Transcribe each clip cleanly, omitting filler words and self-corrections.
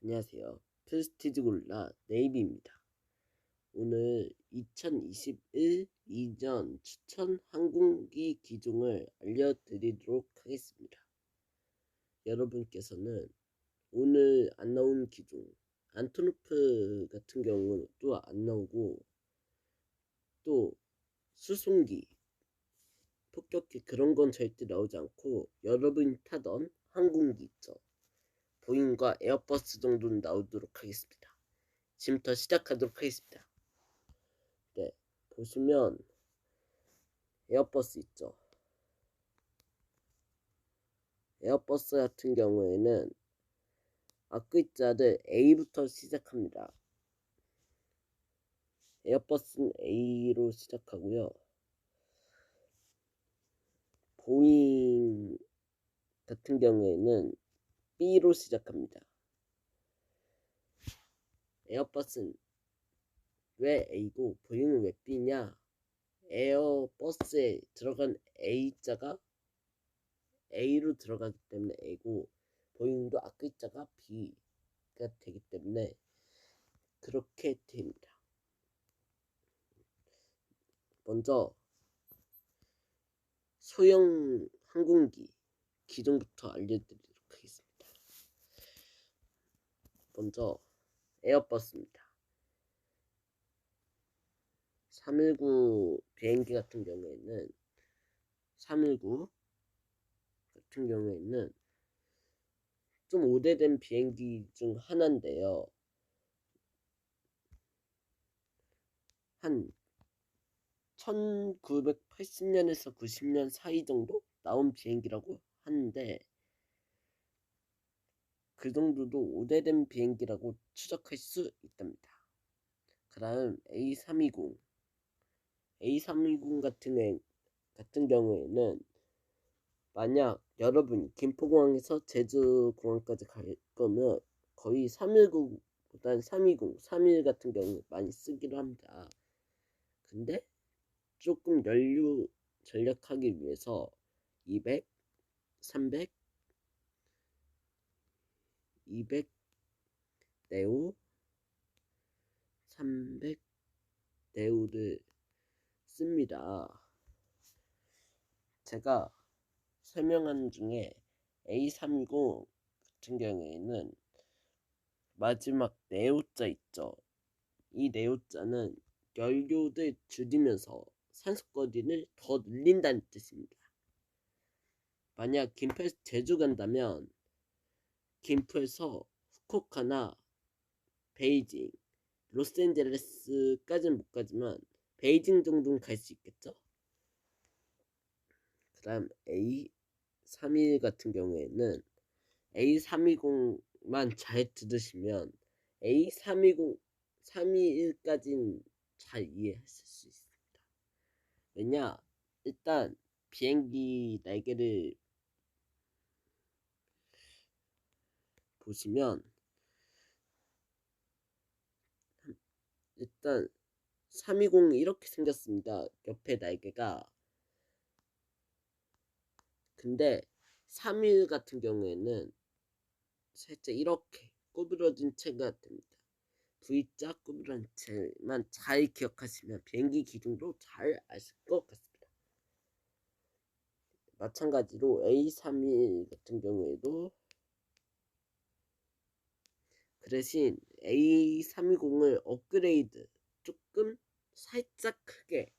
안녕하세요. 프레스티지 골라 네이비입니다. 오늘 2021 이전 추천 항공기 기종을 알려드리도록 하겠습니다. 여러분께서는 오늘 안 나온 기종, 안토노프 같은 경우는 또 안 나오고, 또 수송기, 폭격기 그런 건 절대 나오지 않고, 여러분이 타던 항공기 있죠. 보잉과 에어버스 정도는 나오도록 하겠습니다. 지금부터 시작하도록 하겠습니다. 네, 보시면 에어버스 있죠. 에어버스 같은 경우에는 앞글자를 A부터 시작합니다. 에어버스는 A로 시작하고요. 보잉 같은 경우에는 B로 시작합니다. 에어버스는 왜 A고 보잉은 왜 B냐? 에어버스에 들어간 A자가 A로 들어가기 때문에 A고, 보잉도 앞글자가 B가 되기 때문에 그렇게 됩니다. 먼저 소형 항공기 기종부터 알려드리도록 하겠습니다. 먼저 에어버스입니다. 319 비행기 같은 경우에는 319 같은 경우에는 좀 오래된 비행기 중 하나인데요. 한 1980년에서 90년 사이 정도 나온 비행기라고 하는데, 그 정도도 오래된 비행기라고 추적할 수 있답니다. 그 다음 A320 같은 경우에는, 만약 여러분이 김포공항에서 제주공항까지 갈 거면 거의 319보단 320, 31 같은 경우 많이 쓰기로 합니다. 근데 조금 연료 절약하기 위해서 200, 300, 200 네오, 300 네오를 씁니다. 제가 설명한 중에 A320 같은 경우에는 마지막 네오자 있죠. 이 네오자는 연료를 줄이면서 산소거리를 더 늘린다는 뜻입니다. 만약 김포에서 제주 간다면 김포에서 후쿠오카나 베이징, 로스앤젤레스까지는 못 가지만 베이징 정도는 갈 수 있겠죠. 그 다음 A321 같은 경우에는 A320만 잘 들으시면 A320, 321까지는 잘 이해하실 수 있습니다. 왜냐, 일단 비행기 날개를 보시면 일단 320이 이렇게 생겼습니다. 옆에 날개가. 근데 321 같은 경우에는 살짝 이렇게 구부러진 채가 됩니다. V자 구부러진 채만 잘 기억하시면 비행기 기종도 잘 아실 것 같습니다. 마찬가지로 A321 같은 경우에도 그 대신 A320을 업그레이드 조금 살짝 크게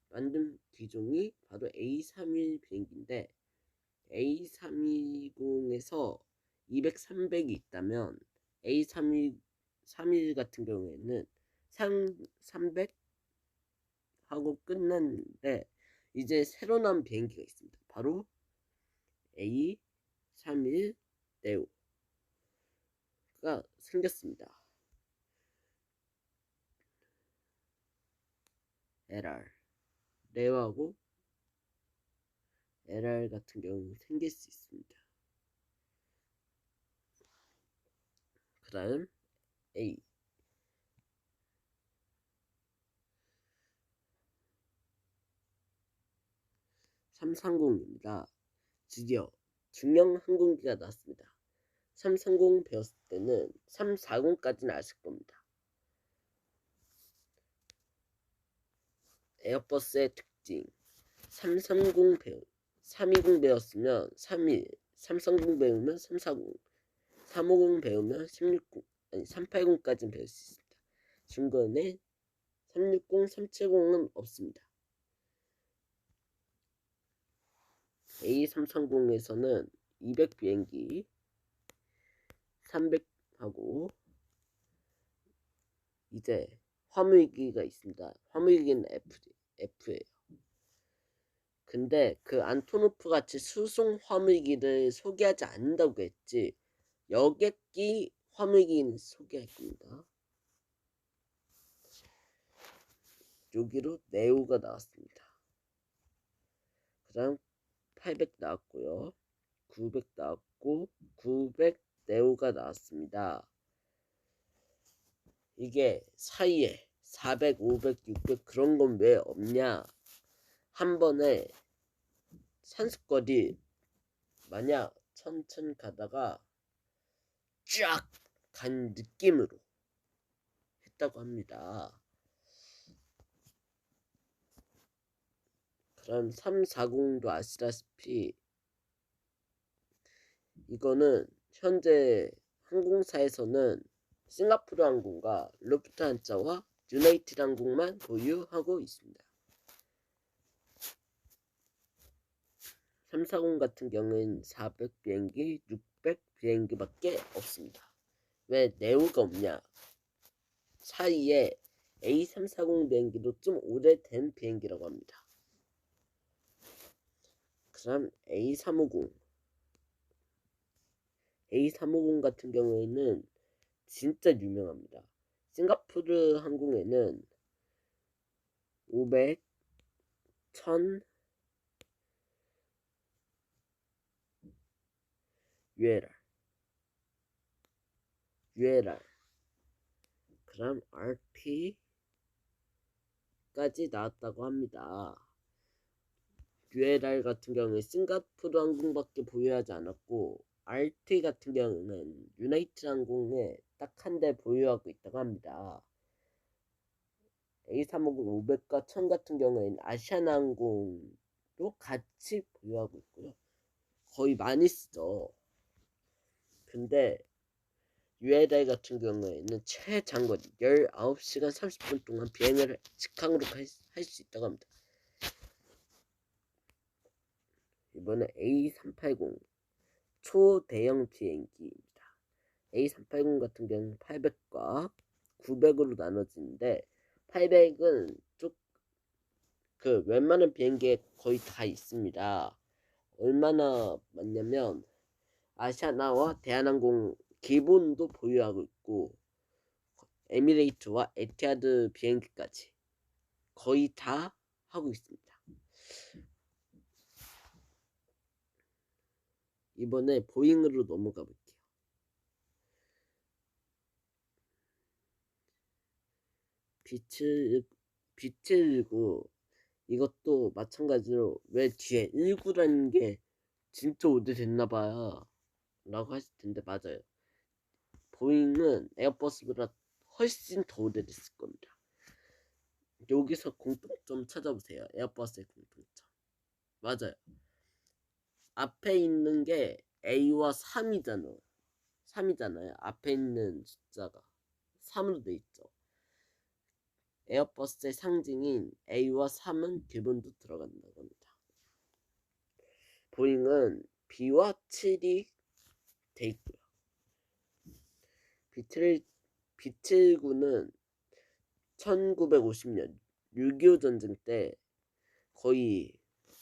만든 기종이 바로 A321 비행기인데, A320에서 200, 300이 있다면 A321 같은 경우에는 300 하고 끝났는데, 이제 새로 나온 비행기가 있습니다. 바로 A321 네오가 생겼습니다. LR 네오하고 LR 같은 경우는 생길 수 있습니다. 그 다음 A 330입니다. 드디어 중형 항공기가 나왔습니다. 330 배웠을 때는 340까지는 아실 겁니다. 에어버스의 특징 320 배웠으면 31, 330 배우면 340, 350 배우면 380까지는 배울 수 있습니다. 중간에 360, 370은 없습니다. A330에서는 200 비행기 300하고 이제 화물기가 있습니다. 화물기는 F예요. 근데 그 안토노프 같이 수송 화물기를 소개하지 않는다고 했지 여객기 화물기는 소개할 겁니다. 여기로 네오가 나왔습니다. 그 다음 800 나왔고요. 900 나왔고 900 네오가 나왔습니다. 이게 사이에 400, 500, 600 그런 건 왜 없냐? 한 번에 산수거리 만약 천천히 가다가 쫙 간 느낌으로 했다고 합니다. 그럼 340도 아시다시피 이거는 현재 항공사에서는 싱가포르 항공과 루프트한자와 유나이티드 항공만 보유하고 있습니다. 340 같은 경우는 400 비행기, 600 비행기밖에 없습니다. 왜 네오가 없냐? 사이에 A340 비행기도 좀 오래된 비행기라고 합니다. 그다음 A350 같은 경우에는 진짜 유명합니다. 싱가포르 항공에는 500, 1000 ULR 그럼 RP까지 나왔다고 합니다. ULR 같은 경우에 싱가포르 항공밖에 보유하지 않았고 RT 같은 경우는 유나이티드 항공에 딱 한 대 보유하고 있다고 합니다. A350 500과 1000 같은 경우에는 아시아나항공도 같이 보유하고 있고요. 거의 많이 쓰죠. 근데 ULR 같은 경우에는 최장거리 19시간 30분 동안 비행을 직항으로 할 수 있다고 합니다. 이번에 A380 초대형 비행기입니다. A380 같은 경우는 800과 900으로 나눠지는데 800은 그 웬만한 비행기에 거의 다 있습니다. 얼마나 많냐면 아시아나와 대한항공 기본도 보유하고 있고 에미레이트와 에티하드 비행기까지 거의 다 하고 있습니다. 이번에 보잉으로 넘어가 볼게요. 빛을 19 이것도 마찬가지로 왜 뒤에 19라는 게 진짜 오래됐나봐요 라고 하실 텐데 맞아요. 보잉은 에어버스보다 훨씬 더 오래됐을 겁니다. 여기서 공통점 찾아보세요. 에어버스의 공통점 맞아요. 앞에 있는 게 A와 3이잖아요. 앞에 있는 숫자가 3으로 돼 있죠. 에어버스의 상징인 A와 3은 기본도 들어간다고 합니다. 보잉은 B와 7이 돼 있고요. B719는 1950년 6.25 전쟁 때 거의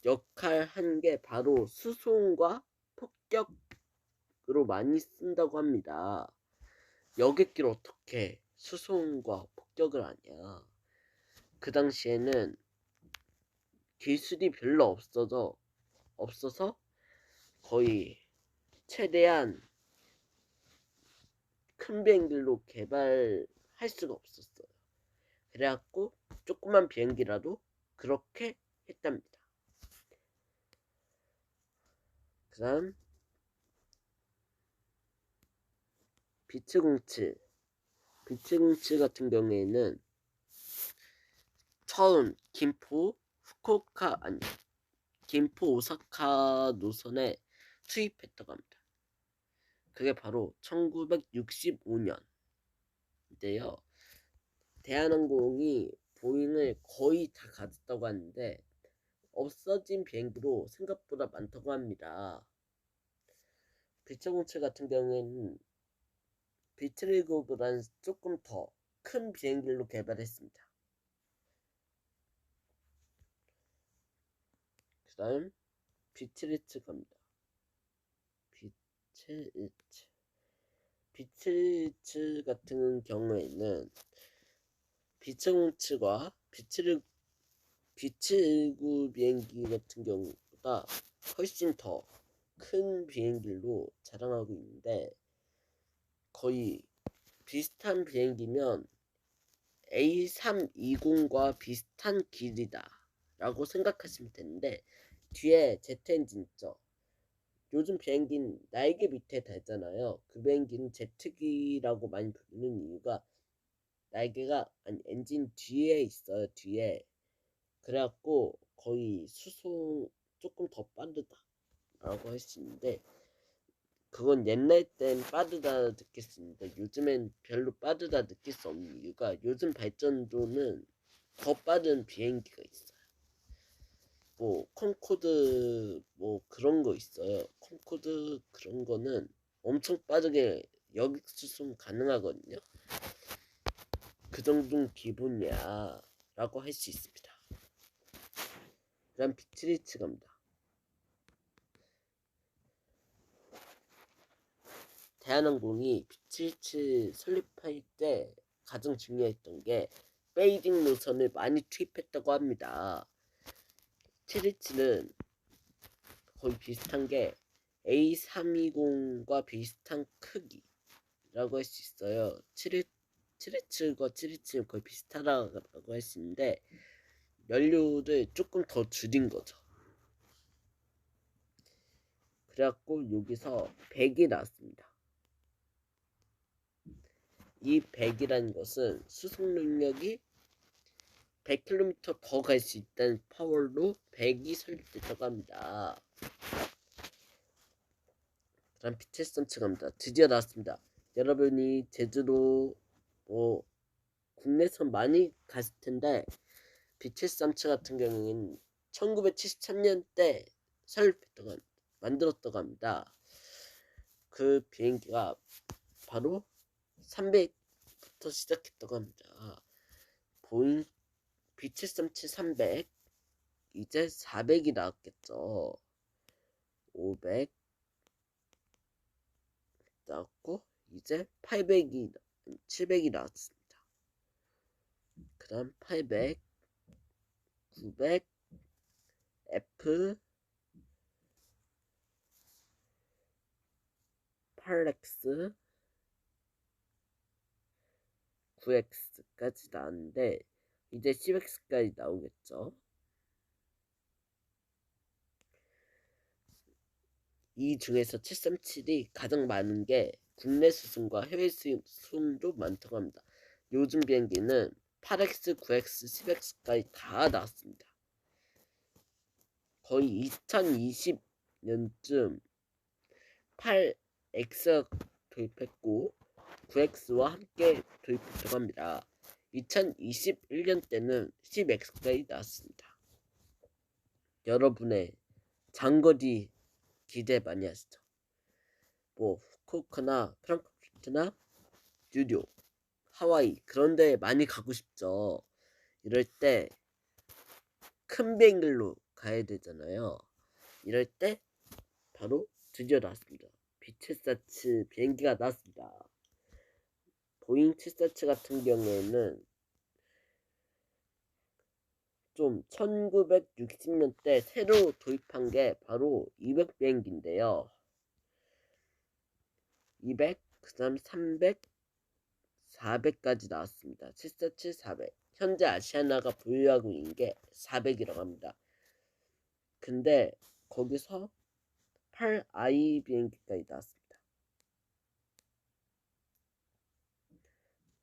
역할 한 게 바로 수송과 폭격으로 많이 쓴다고 합니다. 여객기를 어떻게 수송과 폭격을 하냐? 그 당시에는 기술이 별로 없어서 거의 최대한 큰 비행기로 개발할 수가 없었어요. 그래갖고 조그만 비행기라도 그렇게 했답니다. 그 다음 비츠07 같은 경우에는 처음 김포 오사카 노선에 투입했다고 합니다. 그게 바로 1965년인데요. 대한항공이 보잉을 거의 다 가졌다고 하는데 없어진 비행기로 생각보다 많다고 합니다. 비츠07 같은 경우에는 비츠19보다는 조금 더 큰 비행기로 개발했습니다. 그 다음 비츠1 갑니다. 비츠1 같은 경우에는 비츠07과 비츠19 비행기 같은 경우보다 훨씬 더 큰 비행기로 자랑하고 있는데 거의 비슷한 비행기면 A320과 비슷한 길이다 라고 생각하시면 되는데 뒤에 제트 엔진 있죠. 요즘 비행기는 날개 밑에 달잖아요. 그 비행기는 제트기라고 많이 부르는 이유가 날개가 엔진 뒤에 있어요. 뒤에. 그래갖고 거의 수송 조금 더 빠르다 라고 할 수 있는데 그건 옛날 땐 빠르다 느낄 수 있는데 요즘엔 별로 빠르다 느낄 수 없는 이유가 요즘 발전도는 더 빠른 비행기가 있어요. 뭐 콩코드 뭐 그런 거 있어요. 콩코드 그런 거는 엄청 빠르게 여객 수송 가능하거든요. 그 정도는 기본이야 라고 할 수 있습니다. 그럼 비츠1 갑니다. 대한항공이 비츠1 설립할 때 가장 중요했던 게 베이징 노선을 많이 투입했다고 합니다. 727은 거의 비슷한 게 A320과 비슷한 크기라고 할 수 있어요. 727과 727은 거의 비슷하다고 할 수 있는데 연료를 조금 더 줄인 거죠. 그래갖고 여기서 100이 나왔습니다. 이 100이라는 것은 수속 능력이 100km 더 갈 수 있다는 파워로 100이 설립됐다고 합니다. 그럼 비츠3 갑니다. 드디어 나왔습니다. 여러분이 제주도 뭐 국내선 많이 갔을 텐데 비츠3 같은 경우는 1973년 때 설립했다고 만들었다고 합니다. 그 비행기가 바로 300부터 시작했다고 합니다. 보잉 비츠3 300 이제 400이 나왔겠죠. 500 나왔고 이제 800이 700이 나왔습니다. 그 다음 800 900 F 8X 9X까지 나왔는데 이제 10X까지 나오겠죠. 이 중에서 737이 가장 많은 게 국내 수송과 해외 수송도 많다고 합니다. 요즘 비행기는 8X, 9X, 10X까지 다 나왔습니다. 거의 2020년쯤 8X가 도입했고 9X와 함께 도입했다고 합니다. 2021년 때는 10X까지 나왔습니다. 여러분의 장거리 기대 많이 하시죠. 뭐 후쿠오카나 프랑크푸르트나 뉴욕, 하와이 그런 데 많이 가고 싶죠. 이럴 때 큰 비행기로 가야 되잖아요. 이럴 때 바로 드디어 나왔습니다. 비츠47 비행기가 나왔습니다. 보잉 747 같은 경우에는 좀 1960년대 새로 도입한 게 바로 200 비행기인데요. 200, 그 다음 300, 400까지 나왔습니다. 747, 400. 현재 아시아나가 보유하고 있는 게 400이라고 합니다. 근데 거기서 8i 비행기까지 나왔습니다.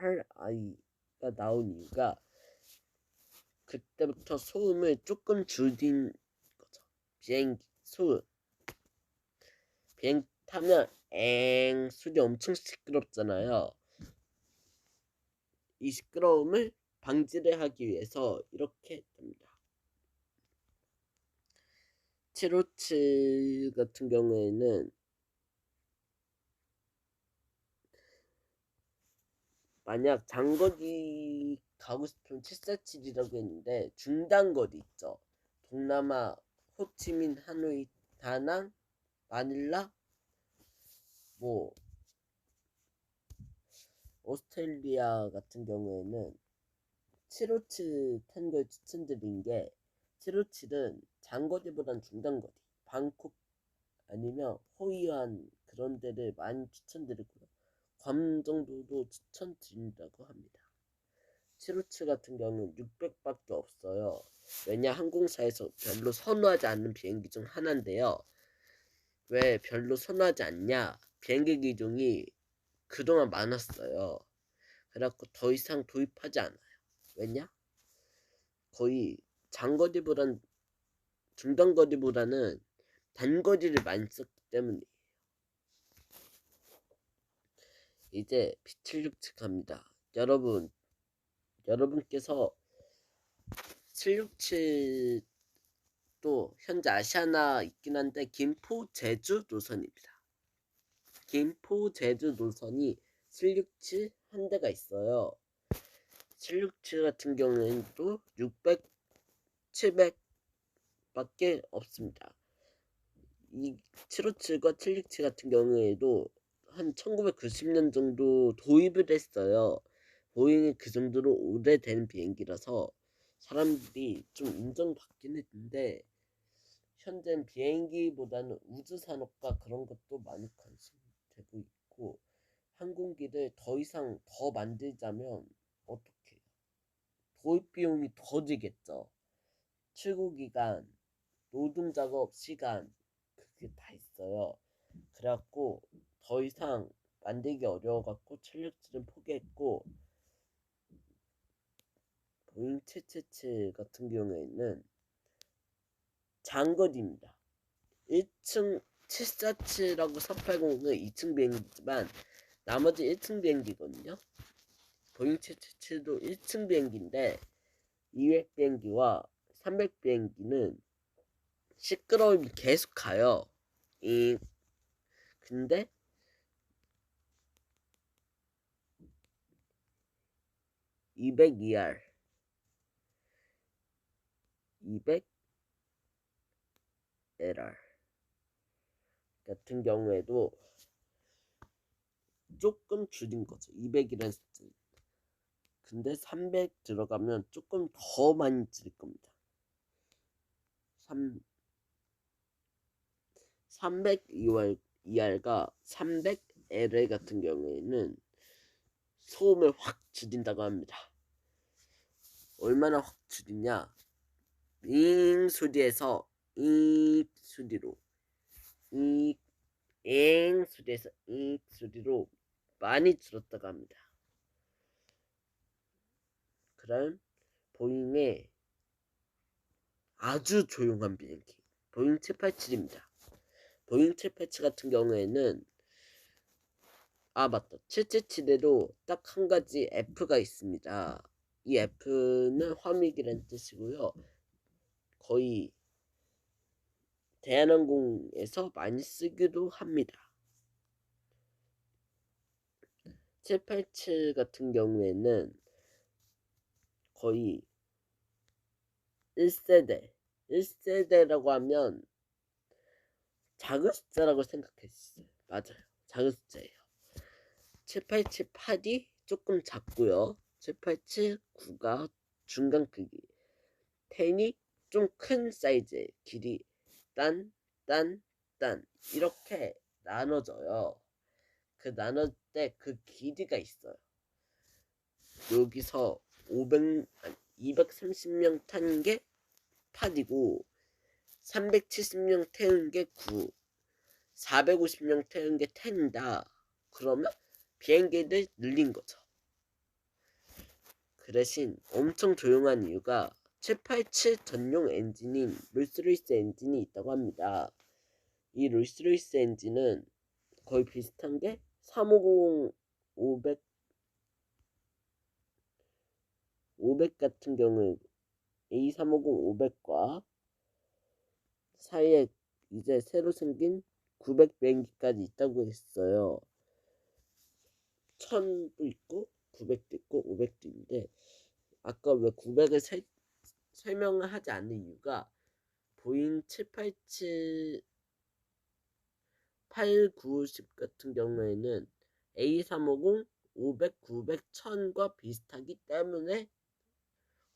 8i가 나온 이유가 그때부터 소음을 조금 줄인 거죠. 비행기 소음. 비행 타면 소리 엄청 시끄럽잖아요. 이 시끄러움을 방지를 하기 위해서 이렇게 됩니다. 757 같은 경우에는 만약 장거리 가고 싶으면 747이라고 했는데 중단거리 있죠. 동남아 호치민, 하노이, 다낭, 마닐라, 뭐 오스트레일리아 같은 경우에는 757 탄 걸 추천드린 게 757은 장거리보단 중단거리 방콕 아니면 호이안 그런 데를 많이 추천드리고요. 괌 정도도 추천드린다고 합니다. 757 같은 경우는 600밖에 없어요. 왜냐 항공사에서 별로 선호하지 않는 비행기 중 하나인데요. 왜 별로 선호하지 않냐? 비행기 기종이 그동안 많았어요. 그래갖고 더 이상 도입하지 않아요. 왜냐? 거의 중단거리보다는 단거리를 많이 썼기 때문이에요. 이제 B767 갑니다. 여러분께서 767도 현재 아시아나 있긴 한데 김포 제주 노선입니다. 김포 제주 노선이 767 한 대가 있어요. 767 같은 경우에는 또 600, 700 밖에 없습니다. 이 757과 767 같은 경우에도 한 1990년 정도 도입을 했어요. 보잉이 그 정도로 오래된 비행기라서 사람들이 좀 인정받긴 했는데 현재는 비행기보다는 우주산업과 그런 것도 많이 관심이 되고 있고 항공기를 더 이상 더 만들자면 어떻게 도입 비용이 더 들겠죠. 출고기간, 노동작업 시간 그게 다 있어요. 그래갖고 더 이상 만들기 어려워갖고 767은 포기했고 보잉 777 같은 경우에는 장거리입니다. 1층 747하고 480은 2층 비행기지만 나머지 1층 비행기거든요. 보잉 777도 1층 비행기인데 200 비행기와 300 비행기는 시끄러움이 계속 가요. 근데 200ER 200LR 같은 경우에도 조금 줄인 거죠. 200이라는 숫자는. 근데 300 들어가면 조금 더 많이 줄일 겁니다. 300ER과 300LL 같은 경우에는 소음을 확 줄인다고 합니다. 얼마나 확 줄이냐? 잉 소리에서 잉 소리로 잉 소리에서 잉 소리로 많이 줄었다고 합니다. 그럼 보잉의 아주 조용한 비행기 보잉 787입니다. 보잉 787 같은 경우에는 맞다. 777에도 딱 한 가지 F가 있습니다. 이 F는 화미기라는 뜻이고요. 거의 대한항공에서 많이 쓰기도 합니다. 787 같은 경우에는 거의 1세대라고 하면 작은 숫자라고 생각했어요. 맞아요. 작은 숫자예요. 787-8이 조금 작고요. 787-9가 중간 크기. 10이 좀 큰 사이즈. 길이 딴 이렇게 나눠져요. 그 나눌 때 그 길이가 있어요. 여기서 230명 타는 게 8이고 370명 태우는 게 9, 450명 태우는 게 10이다. 그러면 비행기를 늘린 거죠. 그 대신 엄청 조용한 이유가 787 전용 엔진인 롤스로이스 엔진이 있다고 합니다. 이 롤스로이스 엔진은 거의 비슷한 게 350 500 같은 경우 A350 500과 사이에 이제 새로 생긴 900 비행기까지 있다고 했어요. 1000도 있고 900도 있고 500도 있는데 아까 왜 900을 설명을 하지 않는 이유가 보잉 787 8910 같은 경우에는 A350 500, 900, 1000과 비슷하기 때문에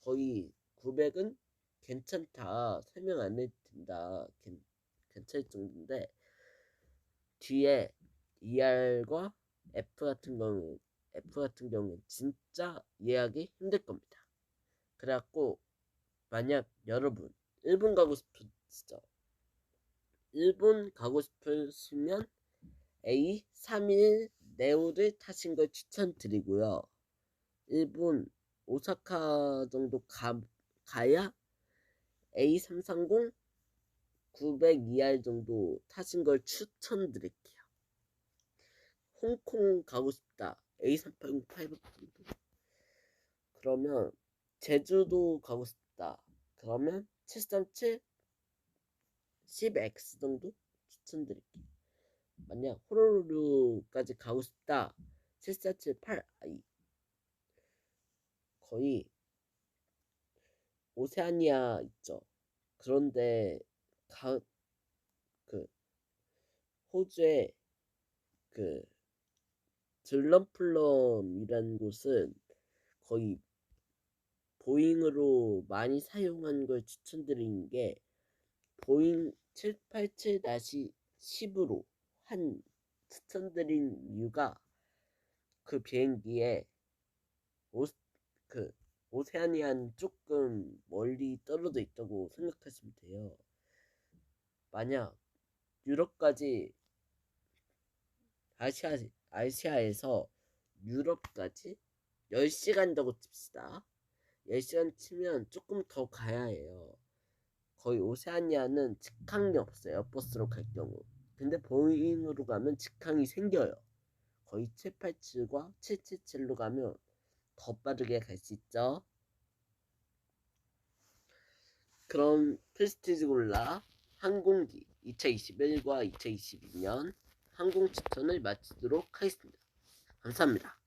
거의 900은 괜찮다, 설명 안 해도 된다, 괜찮을 정도인데 뒤에 ER과 F 같은 경우는 진짜 이해하기 힘들 겁니다. 그래갖고 만약 여러분 일본 가고 싶으시죠? 일본 가고 싶으시면 A321 네오를 타신 걸 추천드리고요. 일본 오사카 정도 가야 A330 900ER 정도 타신 걸 추천드릴게요. 홍콩 가고 싶다. A380 800 정도. 그러면 제주도 가고 싶다. 그러면 737 10X 정도 추천드릴게요. 만약 호놀룰루까지 가고 싶다. 747 8i. 거의 오세아니아 있죠. 그런데 그 호주의 그 들럼플럼이라는 곳은 거의 보잉으로 많이 사용한 걸 추천드리는 게 보잉 787-10으로 추천드린 이유가 그 비행기에 오세아니아는 조금 멀리 떨어져 있다고 생각하시면 돼요. 만약 유럽까지 아시아에서 유럽까지 10시간 정도 칩시다. 10시간 치면 조금 더 가야 해요. 거의 오세아니아는 직항이 없어요. 버스로 갈 경우. 근데 보잉으로 가면 직항이 생겨요. 거의 787과 777로 가면 더 빠르게 갈 수 있죠. 그럼 프레스티지 골라 항공기 2021과 2022년 항공 추천을 마치도록 하겠습니다. 감사합니다.